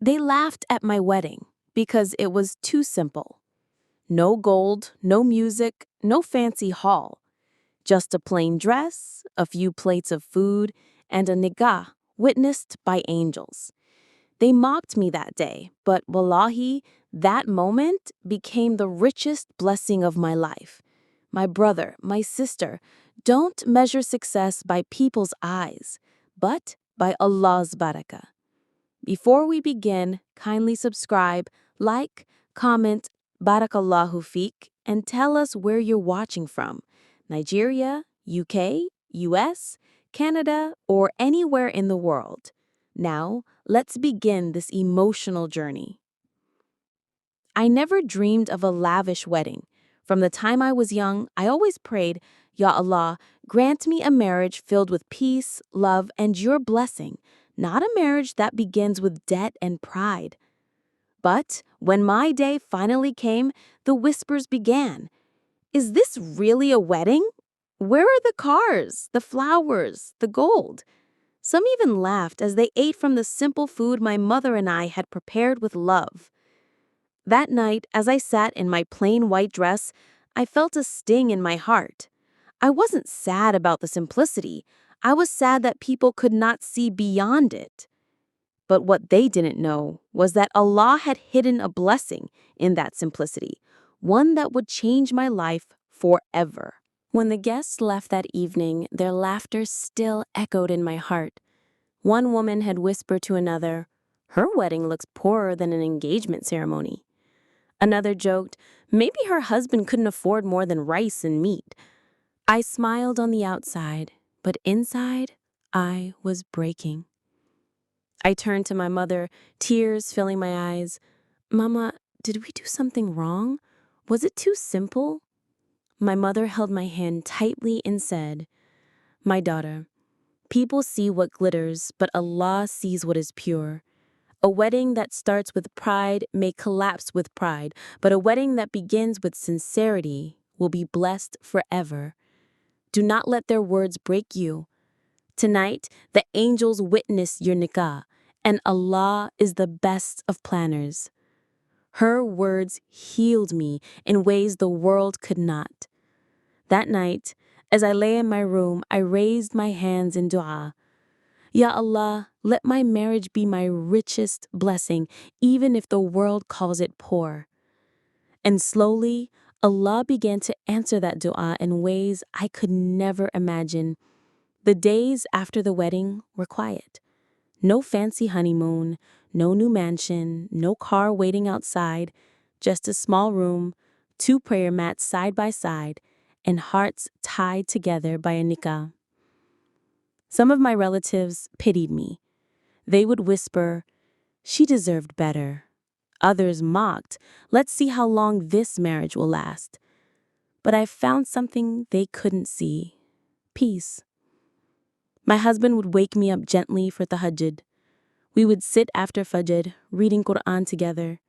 They laughed at my wedding because it was too simple. No gold, no music, no fancy hall. Just a plain dress, a few plates of food, and a nikah witnessed by angels. They mocked me that day, but wallahi, that moment became the richest blessing of my life. My brother, my sister, don't measure success by people's eyes, but by Allah's barakah. Before we begin, kindly subscribe, like, comment, Barakallahu feek, and tell us where you're watching from. Nigeria, UK, US, Canada, or anywhere in the world. Now, let's begin this emotional journey. I never dreamed of a lavish wedding. From the time I was young, I always prayed, Ya Allah, grant me a marriage filled with peace, love, and your blessing, not a marriage that begins with debt and pride. But when my day finally came, the whispers began. Is this really a wedding? Where are the cars, the flowers, the gold? Some even laughed as they ate from the simple food my mother and I had prepared with love. That night, as I sat in my plain white dress, I felt a sting in my heart. I wasn't sad about the simplicity. I was sad that people could not see beyond it. But what they didn't know was that Allah had hidden a blessing in that simplicity, one that would change my life forever. When the guests left that evening, their laughter still echoed in my heart. One woman had whispered to another, "Her wedding looks poorer than an engagement ceremony." Another joked, "Maybe her husband couldn't afford more than rice and meat." I smiled on the outside, but inside, I was breaking. I turned to my mother, tears filling my eyes. "Mama, did we do something wrong? Was it too simple?" My mother held my hand tightly and said, "My daughter, people see what glitters, but Allah sees what is pure. A wedding that starts with pride may collapse with pride, but a wedding that begins with sincerity will be blessed forever. Do not let their words break you. Tonight, the angels witness your nikah, and Allah is the best of planners." Her words healed me in ways the world could not. That night, as I lay in my room, I raised my hands in dua. Ya Allah, let my marriage be my richest blessing, even if the world calls it poor. And slowly, Allah began to answer that dua in ways I could never imagine. The days after the wedding were quiet. No fancy honeymoon, no new mansion, no car waiting outside, just a small room, 2 prayer mats side by side, and hearts tied together by a nikah. Some of my relatives pitied me. They would whisper, "She deserved better." Others mocked, "Let's see how long this marriage will last." But I found something they couldn't see: peace. My husband would wake me up gently for tahajjud. We would sit after fajr, reading Quran together.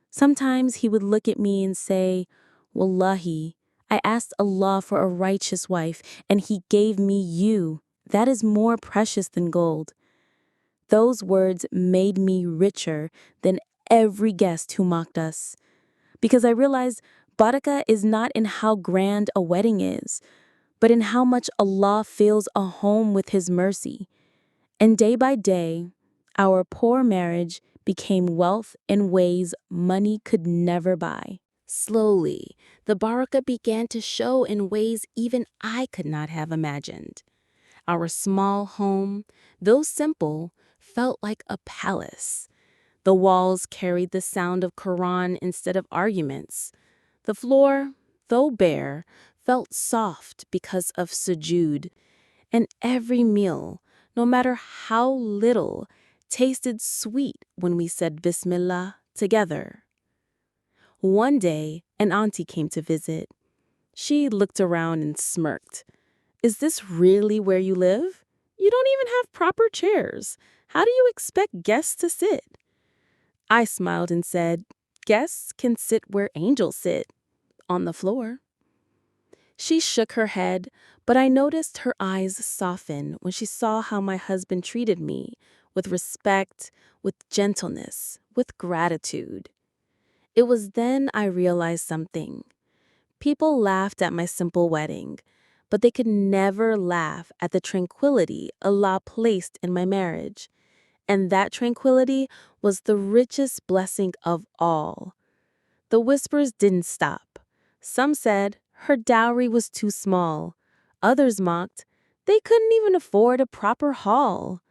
Sometimes he would look at me and say, "Wallahi, I asked Allah for a righteous wife, and He gave me you. That is more precious than gold." Those words made me richer than every guest who mocked us, because I realized barakah is not in how grand a wedding is, but in how much Allah fills a home with His mercy. And day by day, our poor marriage became wealth in ways money could never buy. Slowly, the barakah began to show in ways even I could not have imagined. Our small home, though simple, felt like a palace. The walls carried the sound of Quran instead of arguments. The floor, though bare, felt soft because of sujood. And every meal, no matter how little, tasted sweet when we said Bismillah together. One day, an auntie came to visit. She looked around and smirked. "Is this really where you live? You don't even have proper chairs. How do you expect guests to sit?" I smiled and said, "Guests can sit where angels sit, on the floor." She shook her head, but I noticed her eyes soften when she saw how my husband treated me, with respect, with gentleness, with gratitude. It was then I realized something. People laughed at my simple wedding, but they could never laugh at the tranquility Allah placed in my marriage. And that tranquility was the richest blessing of all. The whispers didn't stop. Some said her dowry was too small. Others mocked they couldn't even afford a proper hall.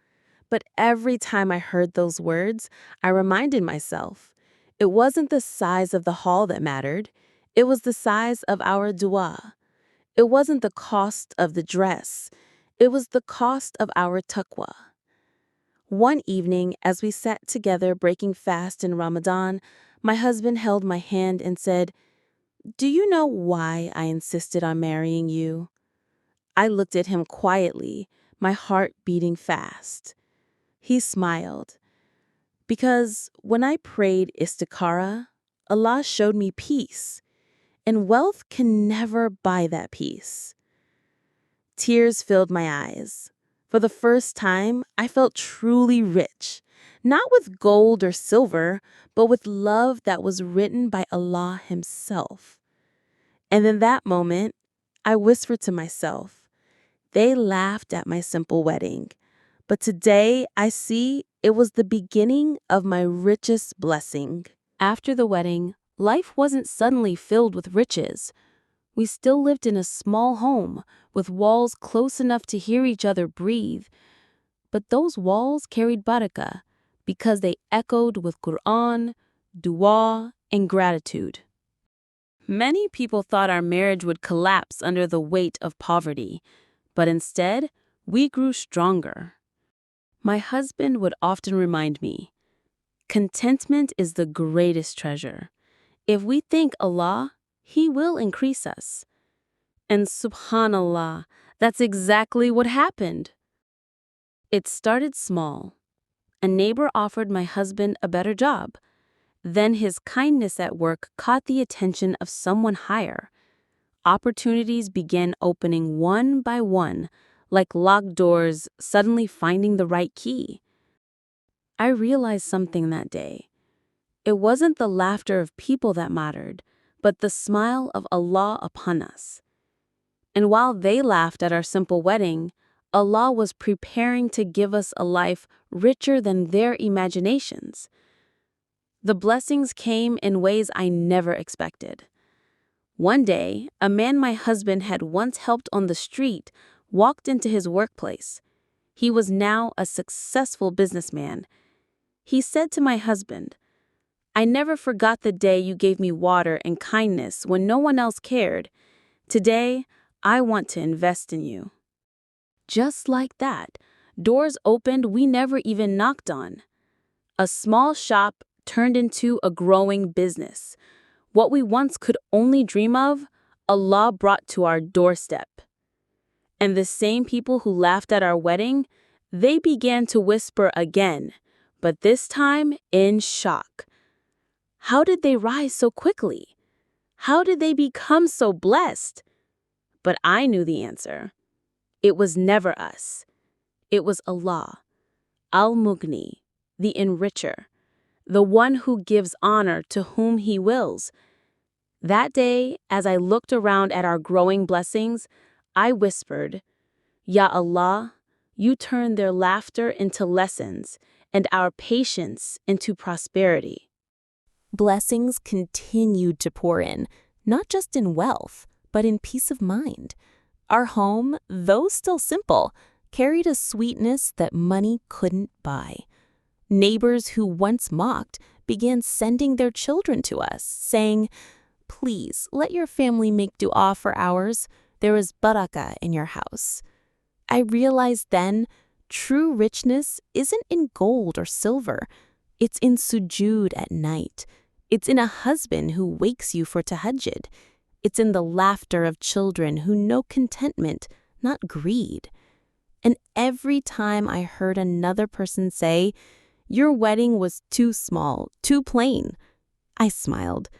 But every time I heard those words, I reminded myself, it wasn't the size of the hall that mattered. It was the size of our dua. It wasn't the cost of the dress. It was the cost of our taqwa. One evening, as we sat together breaking fast in Ramadan, my husband held my hand and said, "Do you know why I insisted on marrying you?" I looked at him quietly, my heart beating fast. He smiled. Because when I prayed istikhara, Allah showed me peace, and wealth can never buy that peace. Tears filled my eyes. For the first time, I felt truly rich, not with gold or silver, but with love that was written by Allah Himself. And in that moment, I whispered to myself, they laughed at my simple wedding, but today I see it was the beginning of my richest blessing. After the wedding, life wasn't suddenly filled with riches. We still lived in a small home with walls close enough to hear each other breathe. But those walls carried barakah because they echoed with Quran, dua, and gratitude. Many people thought our marriage would collapse under the weight of poverty, but instead, we grew stronger. My husband would often remind me, contentment is the greatest treasure. If we thank Allah, He will increase us. And subhanallah, that's exactly what happened. It started small. A neighbor offered my husband a better job. Then his kindness at work caught the attention of someone higher. Opportunities began opening one by one, like locked doors suddenly finding the right key. I realized something that day. It wasn't the laughter of people that mattered, but the smile of Allah upon us. And while they laughed at our simple wedding, Allah was preparing to give us a life richer than their imaginations. The blessings came in ways I never expected. One day, a man my husband had once helped on the street walked into his workplace. He was now a successful businessman. He said to my husband, "I never forgot the day you gave me water and kindness when no one else cared. Today, I want to invest in you." Just like that, doors opened we never even knocked on. A small shop turned into a growing business. What we once could only dream of, Allah brought to our doorstep. And the same people who laughed at our wedding, they began to whisper again, but this time in shock. How did they rise so quickly? How did they become so blessed? But I knew the answer. It was never us. It was Allah, Al-Mughni, the Enricher, the one who gives honor to whom He wills. That day, as I looked around at our growing blessings, I whispered, Ya Allah, You turn their laughter into lessons and our patience into prosperity. Blessings continued to pour in, not just in wealth, but in peace of mind. Our home, though still simple, carried a sweetness that money couldn't buy. Neighbors who once mocked began sending their children to us, saying, "Please let your family make dua for ours. There is barakah in your house." I realized then, true richness isn't in gold or silver. It's in sujood at night. It's in a husband who wakes you for tahajjud. It's in the laughter of children who know contentment, not greed. And every time I heard another person say, "Your wedding was too small, too plain," I smiled,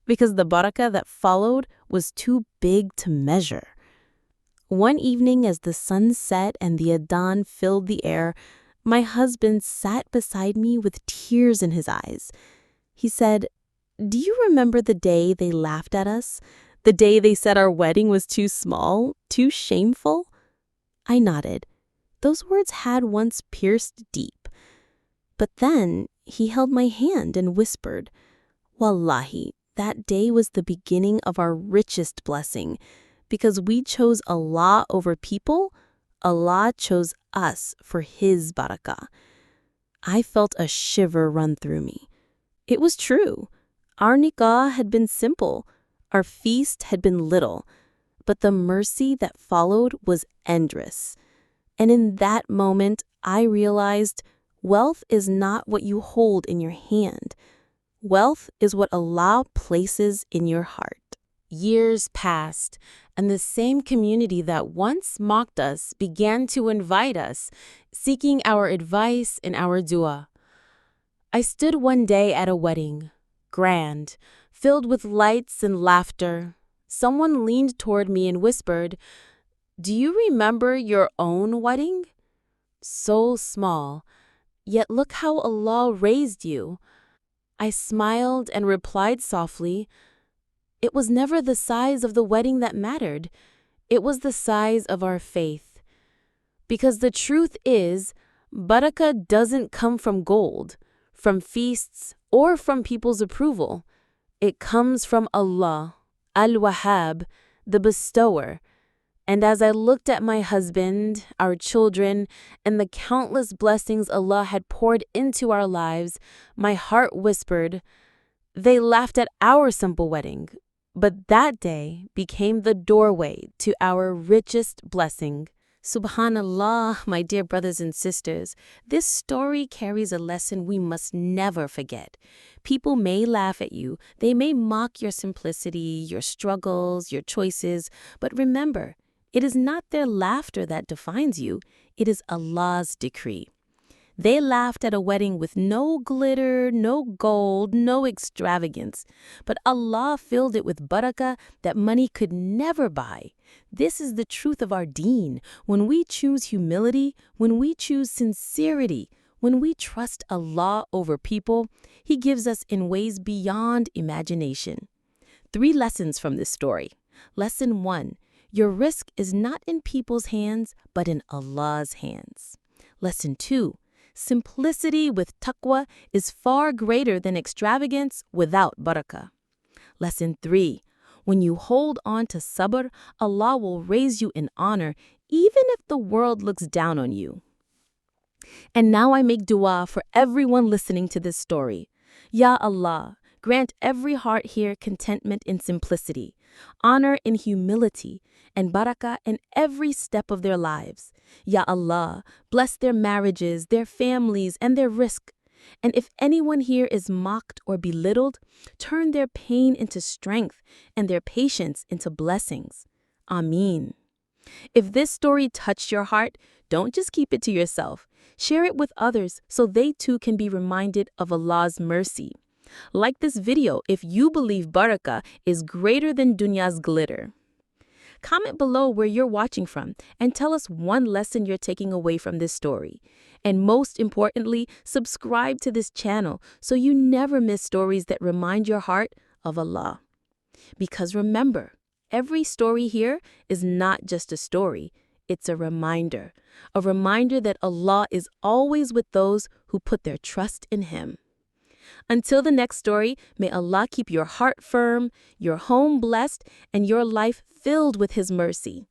because the barakah that followed was too big to measure. One evening as the sun set and the adhan filled the air, My husband sat beside me with tears in his eyes. He said, "Do you remember the day they laughed at us? The day they said our wedding was too small, too shameful?" I nodded. Those words had once pierced deep. But then he held my hand and whispered, "Wallahi, that day was the beginning of our richest blessing. Because we chose Allah over people, Allah chose us for His barakah." I felt a shiver run through me. It was true. Our nikah had been simple. Our feast had been little. But the mercy that followed was endless. And in that moment, I realized wealth is not what you hold in your hand. Wealth is what Allah places in your heart. Years passed, and the same community that once mocked us began to invite us, seeking our advice and our dua. I stood one day at a wedding, grand, filled with lights and laughter. Someone leaned toward me and whispered, "Do you remember your own wedding? So small, yet look how Allah raised you." I smiled and replied softly, "It was never the size of the wedding that mattered. It was the size of our faith." Because the truth is, barakah doesn't come from gold, from feasts, or from people's approval. It comes from Allah, Al-Wahhab, the bestower. And as I looked at my husband, our children, and the countless blessings Allah had poured into our lives, my heart whispered, "They laughed at our simple wedding, but that day became the doorway to our richest blessing." Subhanallah, my dear brothers and sisters, this story carries a lesson we must never forget. People may laugh at you, they may mock your simplicity, your struggles, your choices, but remember, it is not their laughter that defines you, it is Allah's decree. They laughed at a wedding with no glitter, no gold, no extravagance, but Allah filled it with barakah that money could never buy. This is the truth of our deen. When we choose humility, when we choose sincerity, when we trust Allah over people, He gives us in ways beyond imagination. 3 lessons from this story. Lesson 1. Your rizq is not in people's hands, but in Allah's hands. Lesson 2. Simplicity with taqwa is far greater than extravagance without barakah. Lesson 3. When you hold on to sabr, Allah will raise you in honor even if the world looks down on you. And now I make dua for everyone listening to this story. Ya Allah, grant every heart here contentment in simplicity, honor in humility, and barakah in every step of their lives. Ya Allah, bless their marriages, their families, and their rizq. And if anyone here is mocked or belittled, turn their pain into strength and their patience into blessings. Ameen. If this story touched your heart, don't just keep it to yourself. Share it with others so they too can be reminded of Allah's mercy. Like this video if you believe barakah is greater than dunya's glitter. Comment below where you're watching from and tell us one lesson you're taking away from this story. And most importantly, subscribe to this channel so you never miss stories that remind your heart of Allah. Because remember, every story here is not just a story, it's a reminder that Allah is always with those who put their trust in Him. Until the next story, may Allah keep your heart firm, your home blessed, and your life filled with His mercy.